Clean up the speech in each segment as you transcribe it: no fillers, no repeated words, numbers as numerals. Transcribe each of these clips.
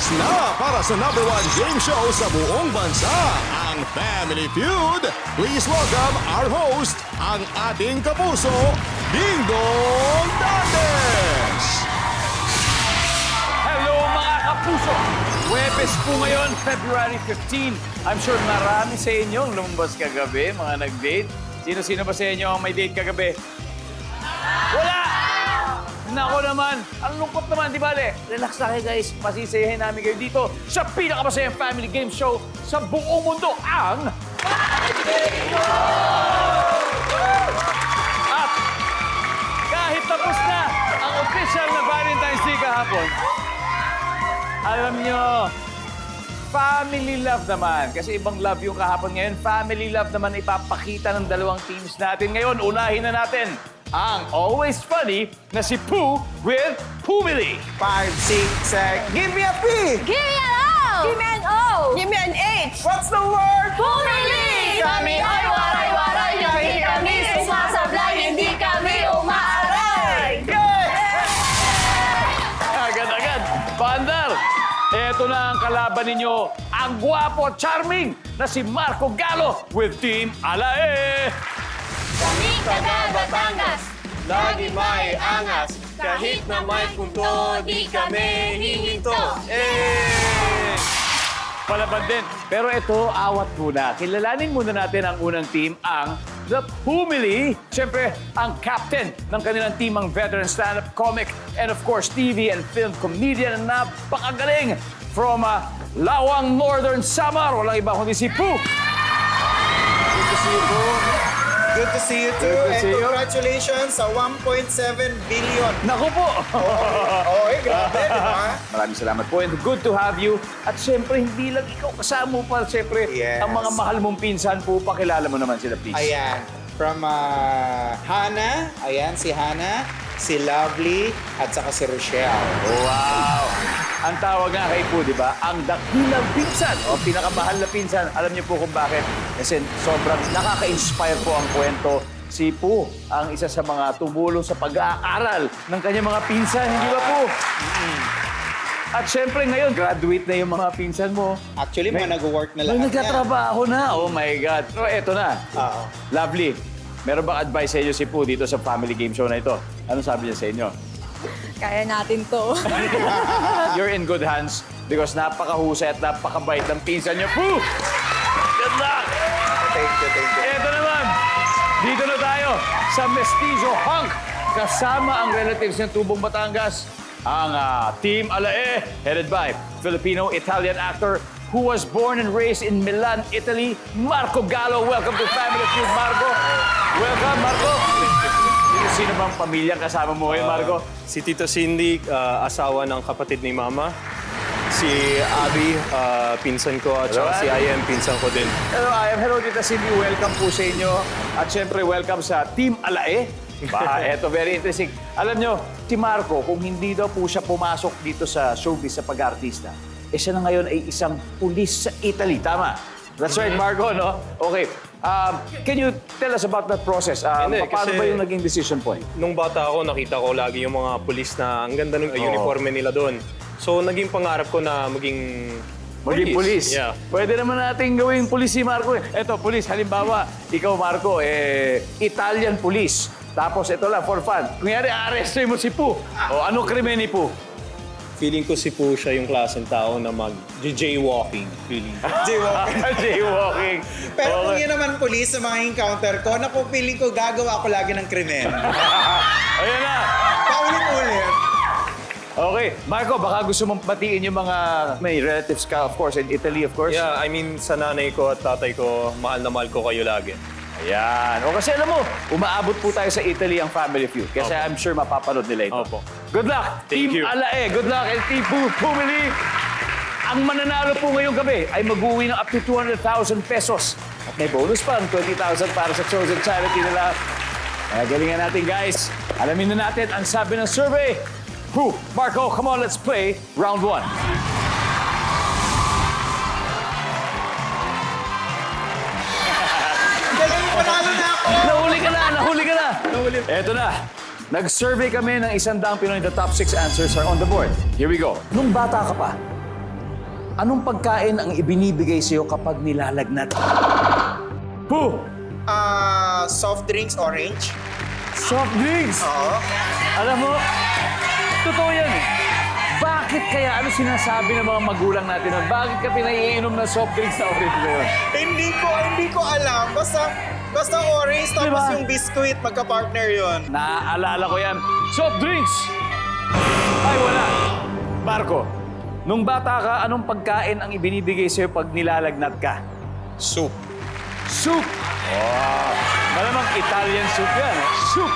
Oras na para sa #1 game show sa buong bansa, ang Family Feud. Please welcome our host, ang ating kapuso, Dingdong Dantes! Hello mga kapuso! Huwebes po ngayon, February 15. I'm sure marami sa inyo ang lumabas kagabi, mga nag-date. Sino-sino ba sa inyo ang may date kagabi? Wala! Nako naman, ang lungkot naman, di bale? Relax na kayo guys, masisiyahin namin kayo dito sa pinakamasayang family game show sa buong mundo, ang Family Game Show! At kahit tapos na ang official na Valentine's Day kahapon, alam nyo, family love naman. Kasi ibang love yung kahapon ngayon. Family love naman ipapakita ng dalawang teams natin. Ngayon, unahin na natin ang always funny na si Pooh with Pumili. 5, 6, 7. Give me a P! Give me an O! Give me an O! Give me an H! What's the word? Pumili! Kami ay waray-waray, hindi kami sumasablay, hindi kami umaaray! Agad-agad. Pandar, eto na ang kalaban ninyo, ang gwapo at charming na si Marco Gallo with Team Alae. Kami taga Batangas, lagi may angas, kahit na may punto, di kami hihinto. Palaban din. Pero ito, awat muna. Kilalanin muna natin ang unang team, ang The Pumili. Siyempre, ang captain ng kanilang team, ang veteran stand-up comic and of course, TV and film comedian na napakagaling from Lawang, Northern Samar. Walang iba kundi si Pooh. Good to see you, bro. Good to see you too. Good to And see you. congratulations sa 1.7 billion. Naku po! Grabe, di ba? Maraming salamat po and good to have you. At siyempre, hindi lang ikaw kasama mo pa. Siyempre, Yes. ang mga mahal mong pinsan po, pakilala mo naman sila, please. Ayan. From Hana, ayan si Hana, si Lovely, at saka si Rochelle. Wow! Ang tawag nga kay Pooh, di ba? Ang dakilang pinsan o pinakamahal na pinsan. Alam niyo po kung bakit? Kasi sobrang nakaka-inspire po ang kwento. Si Pooh, ang isa sa mga tumulong sa pag-aaral ng kanyang mga pinsan. Hindi ba, Pooh? At syempre ngayon, graduate na yung mga pinsan mo. Actually, mga nag-work na May lahat nagtatrabaho na. Oh my God. So, eto na. Oo. Lovely. Meron bang advice sa inyo si Pooh dito sa family game show na ito? Ano sabi niya sa inyo? Kaya natin to. You're in good hands because napakahusay at napakabait ng pinsan niyo. Pooh! Good luck! Thank you, thank you. Eto naman, dito na tayo sa Mestizo Hunk. Kasama ang relatives ng Tubong Batangas, ang Team Alae, headed by Filipino-Italian actor who was born and raised in Milan, Italy, Marco Gallo. Welcome to Family Feud, Marco. Welcome, Marco. Sino bang pamilya kasama mo ngayon, Marco? Si Tito Cindy, asawa ng kapatid ni Mama. Si Abby, pinsan ko. At saka si IM, pinsan ko din. Hello, I am Hello, Tita Cindy. Welcome po sa inyo. At syempre, welcome sa Team Alae. Eto, very interesting. Alam nyo, si Marco, kung hindi daw po siya pumasok dito sa showbiz sa pag-artista, siya na ngayon ay isang pulis sa Italy. Tama? That's right, Marco, no? Okay. Can you tell us about that process? Hindi, Paano kasi- ba yung naging decision point? Nung bata ako, nakita ko lagi yung mga pulis na ang ganda ng uniforme nila doon. So, naging pangarap ko na maging Pulis. Yeah. Pwede naman natin gawing pulis si Marco. Eto, pulis. Halimbawa, ikaw, Marco, Italian police. Tapos, ito lang, for fun. Kunyari, arresto mo si Pooh. O, ano krimen ni Pooh? Feeling ko si Pooh siya yung klaseng tao na mag-jaywalking. Feeling. Jaywalking. Jaywalking. Pero kung Okay. yun naman police sa mga encounter ko, naku, feeling ko gagawa ko lagi ng krimen. Ayan na. Paulit-ulit. Okay. Marco, baka gusto mong batiin yung mga may relatives ka, of course, in Italy, of course. Yeah, I mean, sa nanay ko at tatay ko, mahal na mahal ko kayo lagi. Ayan. O kasi alam mo, umaabot po tayo sa Italy ang Family Feud. Kasi Opo. I'm sure mapapanood nila ito. Opo. Good luck, Thank Team you. Alae. Good luck, and Team Pumili. Ang mananalo po ngayong gabi ay mag-uwi ng up to 200,000 pesos. At may bonus pa, ang 20,000 para sa chosen charity nila. Kaya galingan natin, guys. Alamin na natin ang sabi ng survey. Who? Marco, come on, let's play round 1. Galing, panalo na ako! Nahuli ka na! Nahuli ka na! Eto na. Nag-survey kami ng 100 Pinoy. The top 6 answers are on the board. Here we go. Nung bata ka pa, anong pagkain ang ibinibigay sa'yo kapag nilalagnat? Poo! Soft drinks, orange. Soft drinks! Oo. Alam mo, totoo yan eh. Bakit kaya, ano sinasabi ng mga magulang natin nun? Bakit ka pinaiinom ng soft drinks na orange na yun? Hindi ko alam. Basta orange tapos Diba? yung biscuit, magka-partner yun. Naaalala ko yan. Soft drinks! Ay, wala. Marco, nung bata ka, anong pagkain ang ibinibigay sa'yo pag nilalagnat ka? Soup. Soup! Wow! Malamang Italian soup yan. Soup!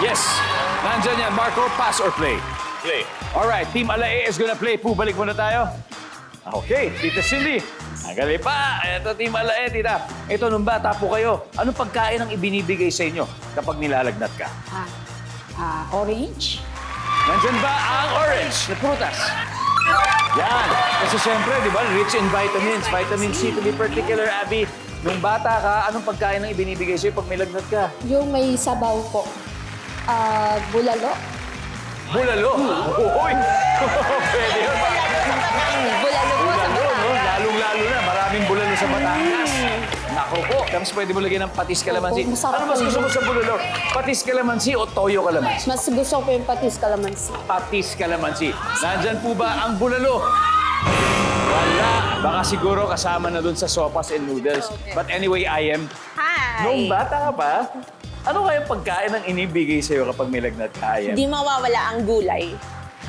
Yes! Nandyan yan. Marco, pass or play? Play. Alright, Team Alae is gonna play. Po, balik muna tayo. Okay, Tita Cindy. Nagali pa. Ito, Team Alae, Tita. Ito, nung bata po kayo, anong pagkain ang ibinibigay sa inyo kapag nilalagnat ka? Orange? Nandyan ba ang orange na prutas? Yan. Kasi siyempre, di ba, rich in vitamins. Vitamin C to be particular, Abby. Nung bata ka, anong pagkain ang ibinibigay sa'yo pag may lagnat ka? Yung may sabaw po. Bulalo. Bulalo. Uy! Pwede yun. Bulalo po sa Bulalo, no? Batangas. Lalong-lalo na. Maraming bulalo sa Batangas. Naku po. Tapos pwede mo lagyan ng patis kalamansi. Opo, masarap Ano mas po gusto yun. mo sa bulalo? Patis kalamansi o toyo kalamansi? Mas gusto ko yung patis kalamansi. Patis kalamansi. Nandyan po ba ang bulalo? Wala. Baka siguro kasama na dun sa sopas and noodles. But anyway, I am. Hi! Nung bata ka pa, ano kaya pagkain ang inibigay sa'yo kapag may lagnat ka, I am? Di mawawala ang gulay.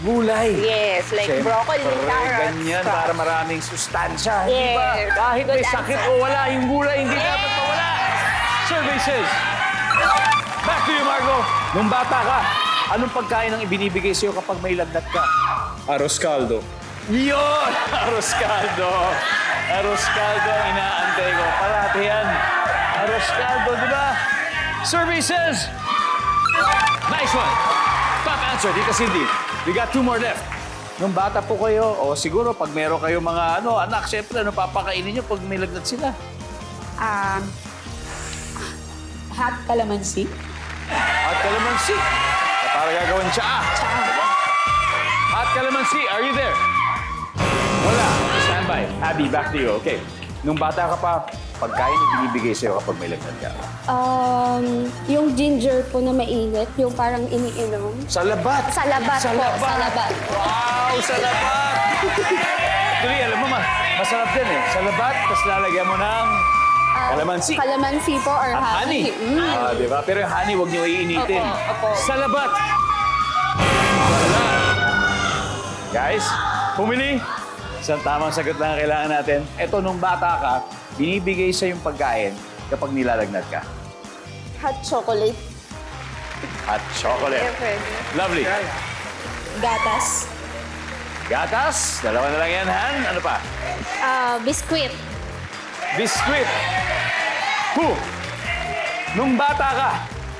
Gulay. Yes, like Siyempre, broccoli, carrots, ganyan, sprouts. para maraming sustansya. Di ba? Yes. Kahit may Good sakit answer. o wala, yung gulay hindi dapat mawala. Survey says. Back to you, Marco. Nung bata ka, anong pagkain ang ibinibigay sa'yo kapag may lagnat ka? Arroz caldo. Yun! Arroz caldo. Arroz caldo ang inaantay ko. Parati yan. Arroz caldo, di ba? Survey says. Nice one. Top answer, Tita Cindy. We got 2 more left. Nung bata po kayo, o siguro pag meron kayo mga anak, syempre, ano papakainin nyo pag may lagnat sila? Hot kalamansi. Hot calamansi. Para gagawin siya. Hot calamansi, are you there? Wala. Stand by. Abby, back to you. Okay. Nung bata ka pa, pagkain na binibigay sa'yo kapag may lagnat ka. Yung ginger po na mainit, yung parang iniinom. Sa labat. Sa labat Sa po, labat. sa labat. Wow, sa labat. Actually, alam mo, masarap din eh. Sa labat, tapos lalagyan mo ng kalamansi. Kalamansi po or At honey. Di ba? Pero yung honey, huwag niyo iinitin. Opo, opo. Sa labat. Wala. Guys, pumili. Isang tamang sagot lang ang kailangan natin. Ito, nung bata ka, binibigay sa yung pagkain kapag nilalagnat ka. Hot chocolate. Hot chocolate. Lovely. Gatas. Gatas. Dalawa na lang yan, Han. Ano pa? Biscuit. Biscuit. Poo. Nung bata ka,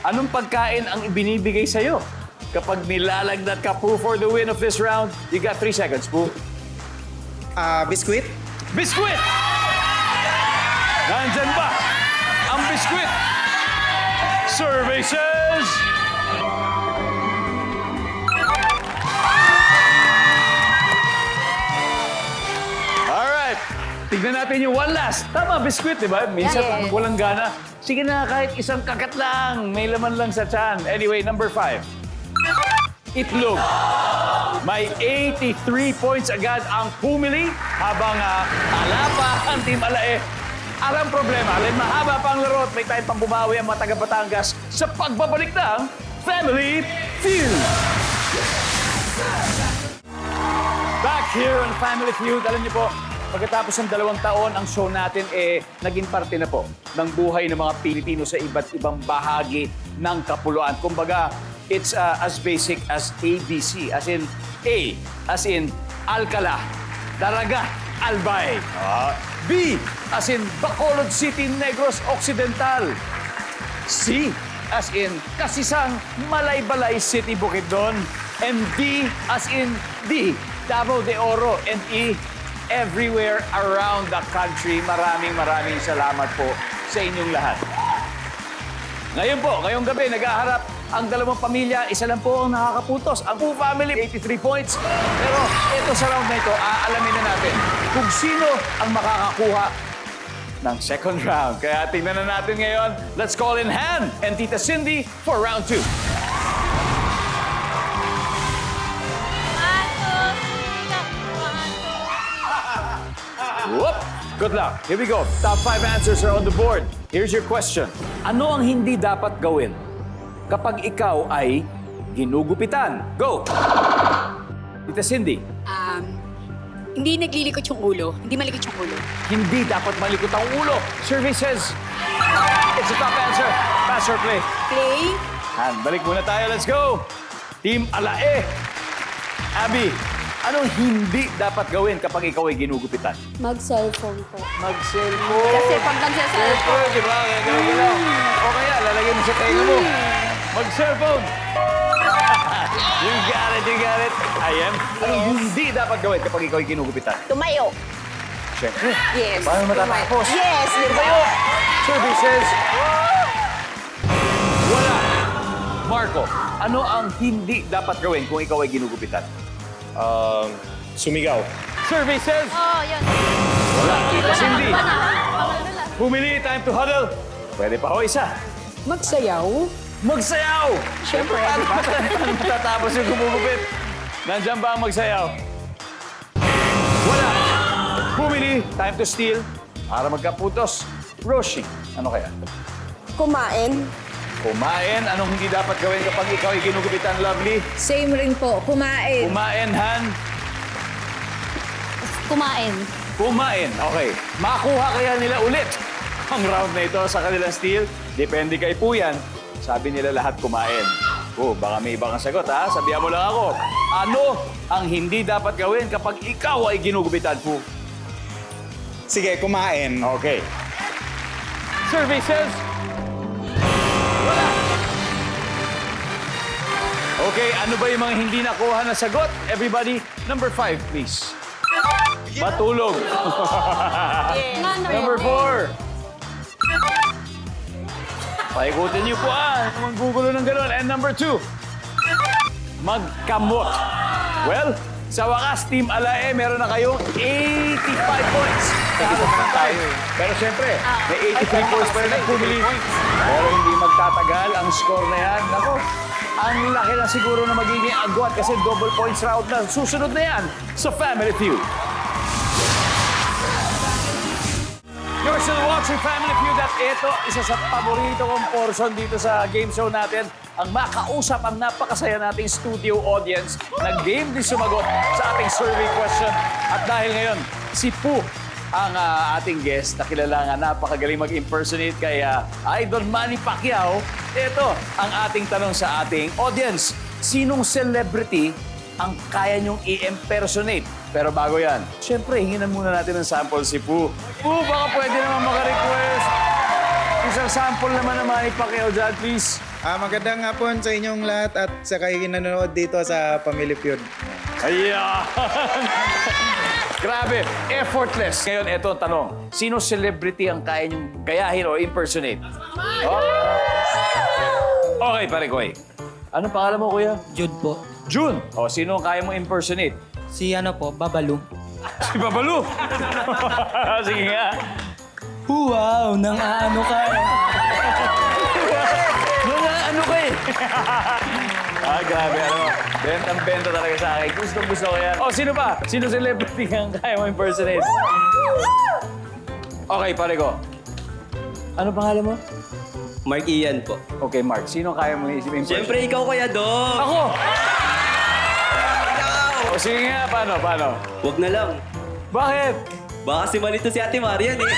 anong pagkain ang ibinibigay sa'yo? Kapag nilalagnat ka, Poo, for the win of this round, you got 3 seconds, Poo. Biscuit. Biscuit! Nandyan ba ang biscuit? Survey says... Alright. Tignan natin yung one last. Tama, biscuit, di ba? Minsan Yeah, yeah. walang gana. Sige na, kahit isang kagat lang. May laman lang sa tiyan. Anyway, number 5. Itlog. May 83 points agad ang pumili habang ala pa ang Team Alae. Alam problema, alin mahaba pa ang laro at may time pang bumawi ang mga taga-Batangas sa pagbabalik ng Family Feud. Back here on Family Feud, alam niyo po, pagkatapos ng 2 taon, ang show natin naging parte na po ng buhay ng mga Pilipino sa iba't ibang bahagi ng kapuluan. Kumbaga, it's as basic as ABC, as in A, as in Alcala, Daraga, Albay. B, as in Bacolod City, Negros Occidental. C, as in Kasisang, Malaybalay City, Bukidnon. And D, as in D, Davao de Oro. And E, everywhere around the country. Maraming salamat po sa inyong lahat. Ngayon po, ngayong gabi, nag-aharap Ang dalawang pamilya, isa lang po ang nakakapuntos. Ang Pu family, 83 points. Pero ito sa round na ito, aalamin na natin kung sino ang makakakuha ng second round. Kaya tingnan na natin ngayon. Let's call in Han and Tita Cindy for round 2. Whoop! Good luck. Here we go. Top 5 answers are on the board. Here's your question. Ano ang hindi dapat gawin kapag ikaw ay ginugupitan? Go! Tita Cindy, Hindi naglilikot yung ulo. Hindi malikot yung ulo. hindi dapat malikot ang ulo. Survey says, it's a top answer. Pass or play? Play. Han, balik muna tayo. Let's go! Team Alae. Abby, anong hindi dapat gawin kapag ikaw ay ginugupitan? Mag-cellphone po. Mag-cellphone. Kasi pag nagsasalita, Di ba? Kaya gawin lang. O kaya, lalagyan mo sa tenga mo. Mag-cellphone. You got it, you got it. Anong hindi dapat gawin kapag ikaw ay ginugupitan? tumayo. Siyempre. Yes. Paano matatapos? Yes, di ba? Survey says, wala. Marco, ano ang hindi dapat gawin kung ikaw ay ginugupitan? Sumigaw. Survey says, wala. Tita Cindy, pumili, time to huddle. Pwede pa ho isa. Magsayaw? Magsayaw! Siyempre, paano matatapos yung gumugupit? Nandiyan ba ang magsayaw? Wala. Pumili, time to steal. Para magkaputos. Roshi, ano kaya? Kumain? Kumain, anong hindi dapat gawin kapag ikaw ay ginugupitan, Lovely? Same rin po. Kumain. Kumain, Han. Kumain. Kumain, okay. Makuha kaya nila ulit ang round na ito sa kanilang steal? Depende kay Puyan. Sabi nila lahat kumain. Baka may ibang sagot, ha? Sabihan mo lang ako. Ano ang hindi dapat gawin kapag ikaw ay ginugupitan, Pu? Sige, kumain. Okay. Survey says, wala. Okay, ano ba yung mga hindi nakuha na sagot? Everybody, number 5, please. Matulog. Number 4. Paikutin niyo po maggugulo ng gano'n. And number 2, magkamot. Well, sa wakas, Team Alae, meron na kayong 85 points. Pero siyempre, may 83 points pa rin ang pumili. Pero hindi magtatagal ang score na yan. Nako, ang laki na siguro na magiging agwat kasi double points round na. Susunod na yan sa Family Feud. You're still watching Family Feud at ito, isa sa paborito kong portion dito sa game show natin. Ang makausap ang napakasaya nating studio audience na game din sumagot sa ating survey question. At dahil ngayon, si Pu ang ating guest na kilala nga napakagaling mag-impersonate kay Idol Manny Pacquiao. Ito ang ating tanong sa ating audience. Sinong celebrity ang kaya niyong i-impersonate? Pero bago yan, syempre, hinginan muna natin ng sample si Pu. Pu, baka pwede naman maka-request. Isang sample naman ng Manny Pacquiao dyan, please. Magandang hapon sa inyong lahat at sa kayo nanonood dito sa Family Feud. Ayan! Grabe, effortless. Ngayon, eto ang tanong. Sino celebrity ang kaya niyong gayahin o impersonate? Oh. Okay, pare ko eh. Anong pangalan mo, kuya? Jude po. June. O, sino ang kaya mo impersonate? Si ano po, Babalu. Si Babalu. Sige nga. Wow, nang aano ka. Ano ka eh? Grabe, bentang-benta talaga sa akin. Gusto ko yan. O, sino pa? Sino celebrity ang kaya mo impersonate? Okay, pare ko. Ano pangalan mo? Mark Ian po. Okay, Mark. Sino kaya mo impersonate? Siyempre, ikaw kaya, Dog. Ako! O, sige nga. Paano? Huwag na lang. Bakit? Baka si malito si Ate Marian eh.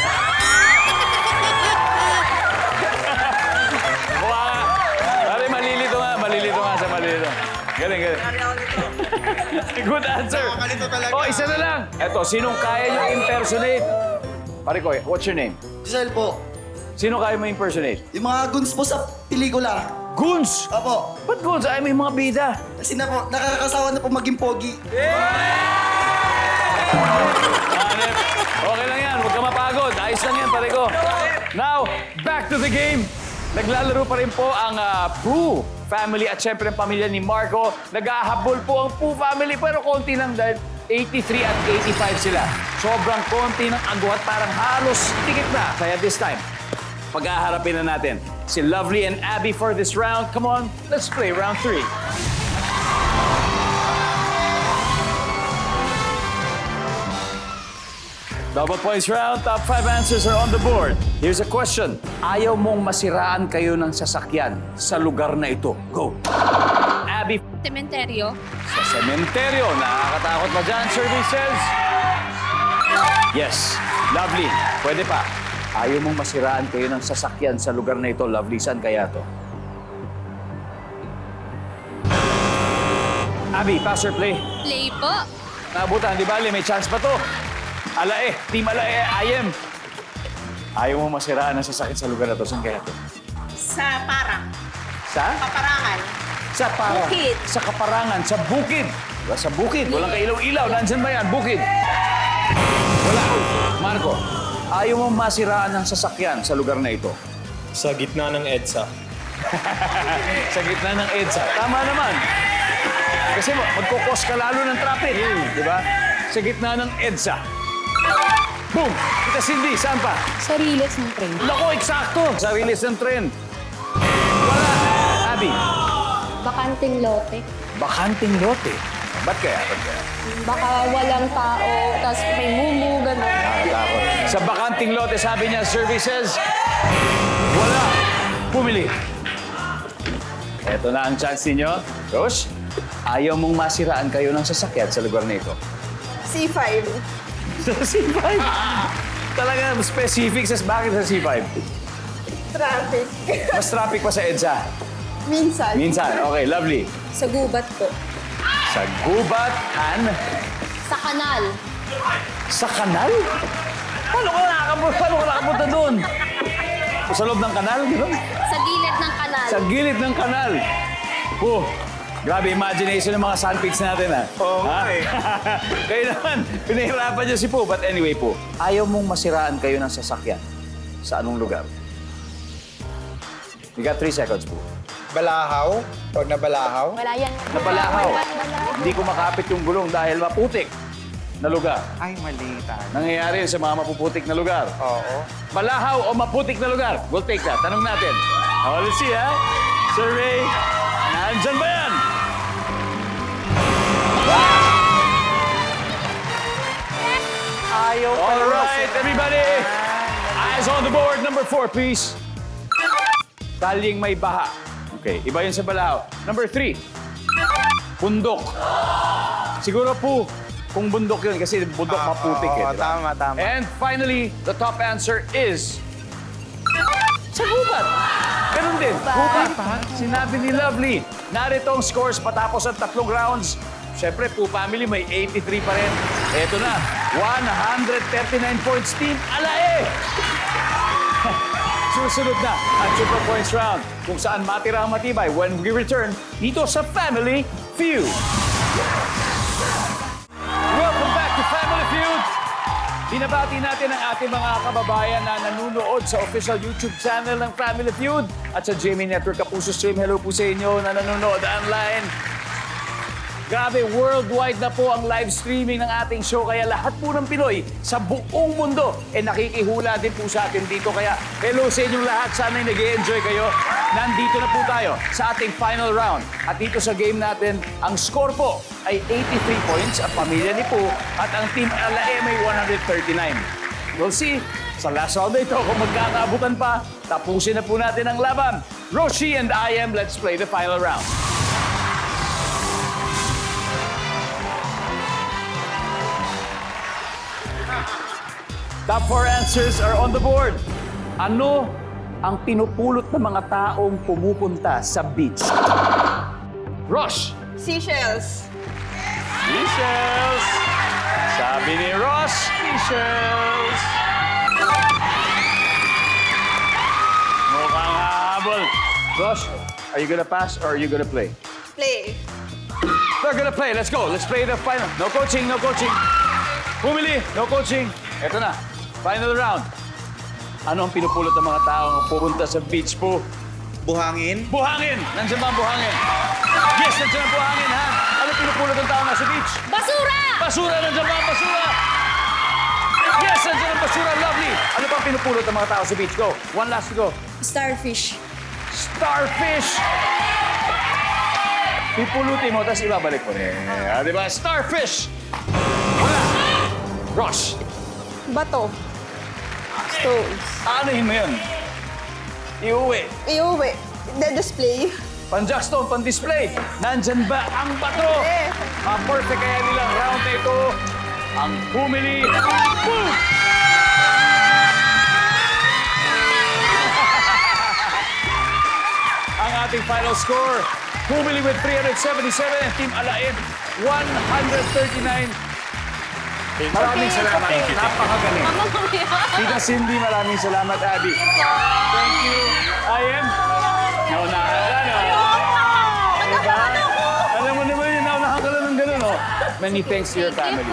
Pare, malilito nga sa malilito. Galing. Good answer. Nakakalito talaga. O, isa na lang. Eto, sinong kaya nyo impersonate? Pare ko, what's your name? Giselle po. Sino kaya mo impersonate? Yung mga guns po sa pelikula. Goons! Opo. Ba't goons? Ay, may mga bida. Kasi na po, nakakasawa na po maging pogi. Okay lang yan. Huwag ka mapagod. Ayos lang yan, pare ko. Now, back to the game. Naglalaro pa rin po ang Pooh family at syempre ang pamilya ni Marco. Nag-ahabol po ang Pooh family pero konti lang dahil 83 at 85 sila. Sobrang konti ng agwat, parang halos tikit na. Kaya this time, pag-aharapin na natin si Lovely and Abby for this round. Come on, let's play round 3. Double points round, top 5 answers are on the board. Here's a question. Ayaw mong masiraan kayo ng sasakyan sa lugar na ito. Go. Abby, Cementerio. sa sementeryo. Nakakatakot ba dyan, survey says? Yes. Lovely. Pwede pa. Ayaw mong masiraan kayo ng sasakyan sa lugar na ito. Lovely, saan kaya to? Abby, pass or play? Play po. Nabutan, di ba? May chance pa to. Alae, team Alae, IM. Ayaw mo masiraan ang sasakyan sa lugar na to. Saan kaya to? Sa parang. Sa? Paparangan. Sa parang. Bukid. Sa kaparangan, sa bukid. Diba? Sa bukid. Walang kailaw-ilaw. Nandyan ba yan? Bukid. Wala. Marco, ayaw mo masiraan ang sasakyan sa lugar na ito. Sa gitna ng EDSA. Sa gitna ng EDSA. Tama naman. Kasi magkukos ka lalo ng traffic. Di ba? Sa gitna ng EDSA. Boom! Kita Cindy, saan pa? Sa riles ng train. Lako, eksakto! Sa release ng tren. Wala. Abby, Bakanting lote. bakanting lote. Ba't kaya? Baka walang tao, tapos may mumu, gano'n. Nakatakot. Sa bakanting lote, sabi niya, services, wala. Pumili. Eto na ang chance ninyo. Rosh, ayaw mong masiraan kayo ng sasakyan sa lugar na ito. C5. Sa C5? Talaga, specific sa bakit sa C5? Traffic. Mas traffic pa sa EDSA. Minsan. Minsan. Okay, lovely. Sa gubat po. Sa gubat, Sa kanal. sa kanal? Paano ka nakapunta doon? Sa loob ng kanal, gano'n? Sa gilid ng kanal. Sa gilid ng kanal. Grabe imagination ng mga sandpigs natin, ha? Oo nga eh. Kayo naman, pinahirapan niyo si Pooh. But anyway, Pooh, ayaw mong masiraan kayo ng sasakyan. Sa anong lugar? You got 3 seconds, Pooh. Balahaw. Pag nabalahaw. Wala yan. Napalahaw. Hindi ko makapit yung gulong dahil maputik na lugar. Ay, mali tayo. Nangyayari yun sa mga mapuputik na lugar. Oo. Balahaw o maputik na lugar? We'll take that. Tanong natin. Oh, let's see, ha? Survey. Nandyan ba yan? Ayaw All right, everybody. Eyes on the board. Number 4, please. Talyeng may baha. Okay, iba yun sa balahaw. Number 3. Bundok. Siguro po, kung bundok yun, kasi bundok maputik eh. Oo, di ba? tama, tama. And finally, the top answer is... Sa gubat. Ganun din. Gubat. Sinabi ni Lovely. Narito ang scores patapos ang 3 rounds. Siyempre, Pooh family may 83 pa rin. Eto na, 139 points team Alae. Susunod na ang Super Points round kung saan matira ang matibay when we return dito sa Family Feud. Welcome back to Family Feud. Binabati natin ang ating mga kababayan na nanonood sa official YouTube channel ng Family Feud at sa GMA Network Kapuso Stream. Hello po sa inyo na nanonood online. Grabe, worldwide na po ang live streaming ng ating show. Kaya lahat po ng Pinoy sa buong mundo nakikihula din po sa atin dito. Kaya hello sa inyong lahat. Sana'y nag-e-enjoy kayo. Nandito na po tayo sa ating final round. At dito sa game natin, ang score po ay 83 points ang pamilya ni Pooh at ang Team Alae may 139. We'll see sa last round na ito kung magkakaabutan pa. Tapusin na po natin ang laban. Roshi and IM, let's play the final round. Top 4 answers are on the board. Ano ang pinupulot ng mga taong pumupunta sa beach? Rosh! Seashells. Seashells! Sabi ni Rosh, seashells! Mukhang habol. Rosh, are you gonna pass or are you gonna play? Play. They're gonna play. Let's go. Let's play the final. No coaching, no coaching. Pumili, no coaching. Ito na. Final round. Ano ang pinupulot ng mga taong pupunta sa beach po? Buhangin. Buhangin! Nandiyan ba ang buhangin? Yes, nandiyan ang buhangin, ha? Ano pinupulot ng tao na sa beach? Basura! Basura! Nandiyan ba ang basura? Yes, nandiyan ang basura. Lovely! Ano pang pinupulot ng mga tao sa beach? Go. One last to go. Starfish. Starfish! Pipulutin mo, tapos ibabalik mo rin. Di ba? Starfish! Wala! Rosh! Bato. Stones. Anuhin mo yun? Iuwi. Iuwi. De-display. Pan-jackstone, pan-display. Nandyan ba ang bato? Ang perfect kaya nilang round na ito. Ang pumili. Boom! Ang ating final score. Pumili with 377 and Team Alain 139. Maraming salamat. Napakagaling. Tita Cindy, maraming salamat, Abby. Thank you. I.M. Naunahan ka, no? Diba? Alam mo naman yun, naunahan ka lang ng gano'n, no? Many thanks to your family.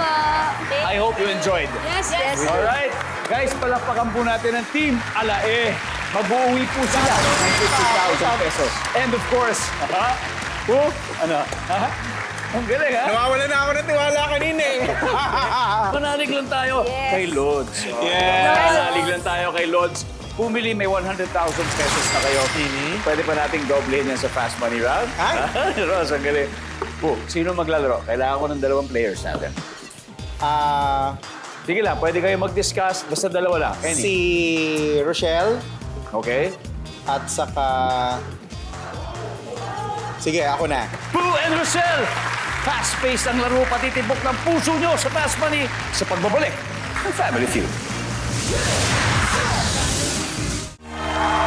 I hope you enjoyed. Yes, yes. Alright. Guys, palakpakan po natin ang Team Alae. Mag-uwi po sila ng 50,000 pesos. And of course, ano? Ang galing, ha? Nawawala na ako ng tiwala kanina eh. Manalig lang tayo kay Lods. Manalig lang tayo kay Lods. Pumili, may 100,000 pesos na kayo. Pwede pa nating doblehin yan sa Fast Money Round. Ross, ang galing. Sino maglalaro? Kailangan ko ng 2 players natin. Sige lang, pwede kayo mag-discuss. Basta 2 lang. Any. Si Rochelle Okay? at saka... Sige, ako na. Pooh and Rochelle! Fast-paced ang laro, patitibok ng puso nyo sa Fast Money sa pagbabalik ng Family Feud.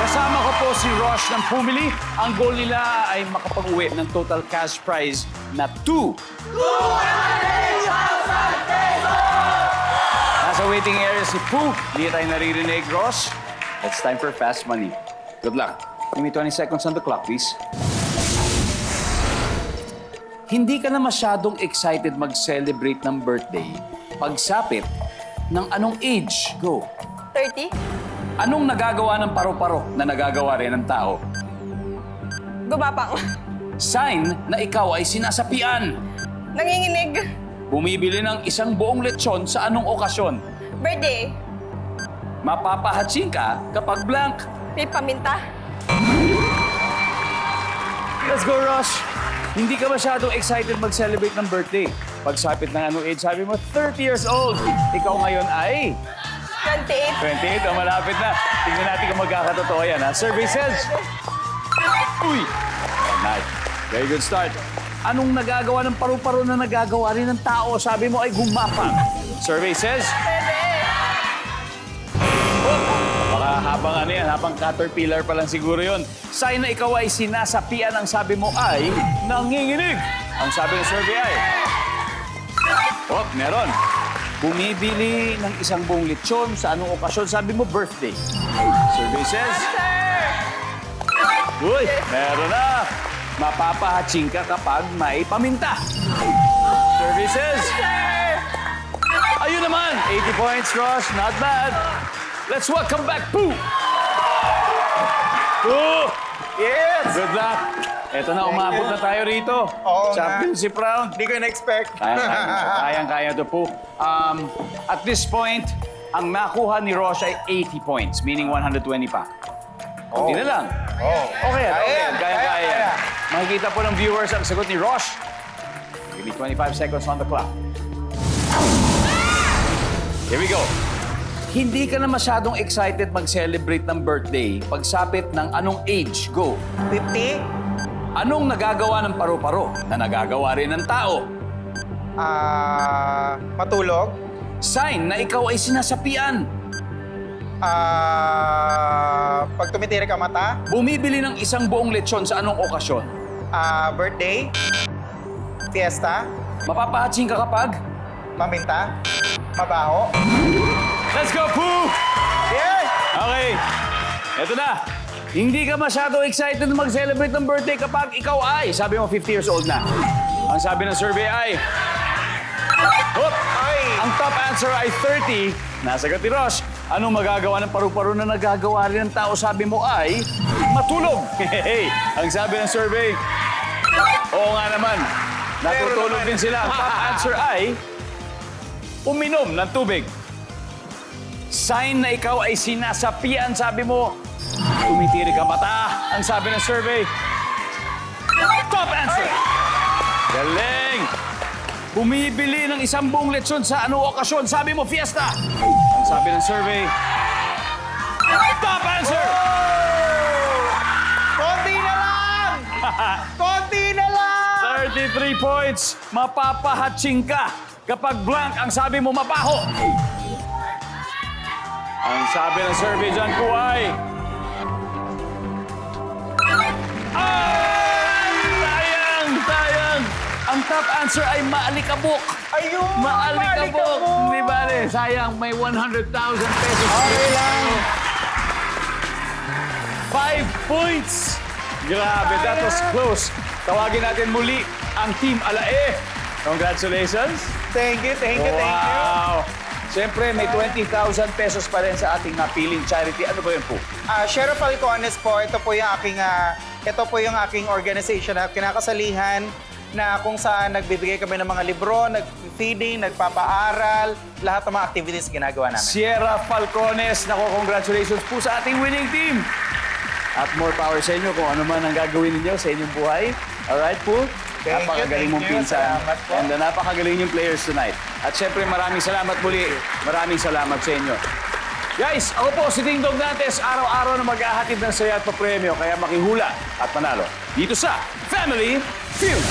Kasama ko po si Rosh ng Pumili. Ang goal nila ay makapag-uwi ng total cash prize na 200,000 Nasa waiting area si Pooh. Hindi tayo naririnig, Rosh. It's time for Fast Money. Good luck. Give me 20 seconds on the clock, please. Hindi ka na masyadong excited mag-celebrate ng birthday pagsapit ng anong age? Go. 30. Anong nagagawa ng paru-paro na nagagawa rin ng tao? Gumapang. Sign na ikaw ay sinasapian. Nanginginig. Bumibili ng isang buong lechon sa anong okasyon? Birthday. Mapapahatsin ka kapag blank. May paminta. Let's go, Rosh! Hindi ka masyadong excited mag-celebrate ng birthday. Pagsapit ng anong age, sabi mo, 30 years old. Ikaw ngayon ay... 28. 28, malapit na. Tingnan natin kung magkakatotoo yan, ha? Survey says... Uy! Nice. Very good start. Anong nagagawa ng paru-paro na nagagawa rin ng tao? Sabi mo ay gumapang. Survey says... Baka habang ano yan, habang caterpillar pa lang siguro yun. Sign na ikaw ay sinasapian, ang sabi mo ay nanginginig. Ang sabi ng survey ay... meron. Bumibili ng isang buong lechon sa anong okasyon, sabi mo birthday. Survey says... Uy, meron na. Mapapahatching ka kapag may paminta. Survey says... Ayun naman, 80 points, Ross. Not bad. Let's welcome back Pooh! Pooh! Yes! Good luck. Eto na, umabot na tayo rito. Oo Championship round. Hindi ko na-expect. Kayang-kaya to, Pooh. At this point, ang nakuha ni Rosh ay 80 points, meaning 120 pa. Hindi na lang. Okay yan. Kaya-kaya. Makikita po ng viewers ang sagot ni Rosh. Give me 25 seconds on the clock. Here we go. Hindi ka na masyadong excited mag-celebrate ng birthday pagsapit ng anong age? Go. 50? Anong nagagawa ng paru-paro na nagagawa rin ng tao? Matulog? Sign na ikaw ay sinasapian. Pag tumitirik ka mata? Bumibili ng isang buong lechon sa anong okasyon? Birthday? Fiesta? Mapapahatching ka kapag? Maminta? Mabaho? Let's go, Pooh! Yes! Okay, eto na. Hindi ka masyado excited na mag-celebrate ng birthday kapag ikaw ay, sabi mo 50 years old na. Ang sabi ng survey ay... Ang top answer ay 30. Nasagot ni Rosh. Anong magagawa ng paru-paro na nagagawa rin ng tao? Sabi mo ay matulog. Hey, ang sabi ng survey, oo nga naman. Natutulog din sila. Ang top answer ay uminom ng tubig. Sign na ikaw ay sinasapian, sabi mo. Tumitirik ka mata, ang sabi ng survey. Top answer! Galing! Bumibili ng isang buong lechon sa anong okasyon, sabi mo fiesta. Ang sabi ng survey. Top answer! Konti na lang! Konti na lang! 33 points. Mapapahatsing ka kapag blank ang sabi mo mabaho. Ang sabi ng survey dyan po ay... Sayang! Sayang! Ang top answer ay maalikabok. Ayun! Maalikabok! Hindi bale, sayang may 100,000 pesos. Okay lang. 5 points! Grabe, that was close. Tawagin natin muli ang Team Alae. Congratulations! Thank you, thank you, thank you. Wow! Siyempre, may 20,000 pesos pa rin sa ating napiling charity. Ano ba yun po? Share of Falcones po, ito po yung aking organization na kinakasalihan na kung saan nagbibigay kami ng mga libro, nag-feeding, nagpapaaral, lahat ng mga activities ginagawa namin. Sierra Falcones, congratulations po sa ating winning team. At more power sa inyo kung ano man ang gagawin ninyo sa inyong buhay. Alright po? Thank you, Napakagaling mong thank you. pinsan. Salamat po. And napakagaling yung players tonight. At syempre maraming salamat muli. Maraming salamat sa inyo. Guys, ako po si Ding Dong Dantes, araw-araw na mag-ahatid ng saya at papremyo, kaya makihula at manalo dito sa Family Feud.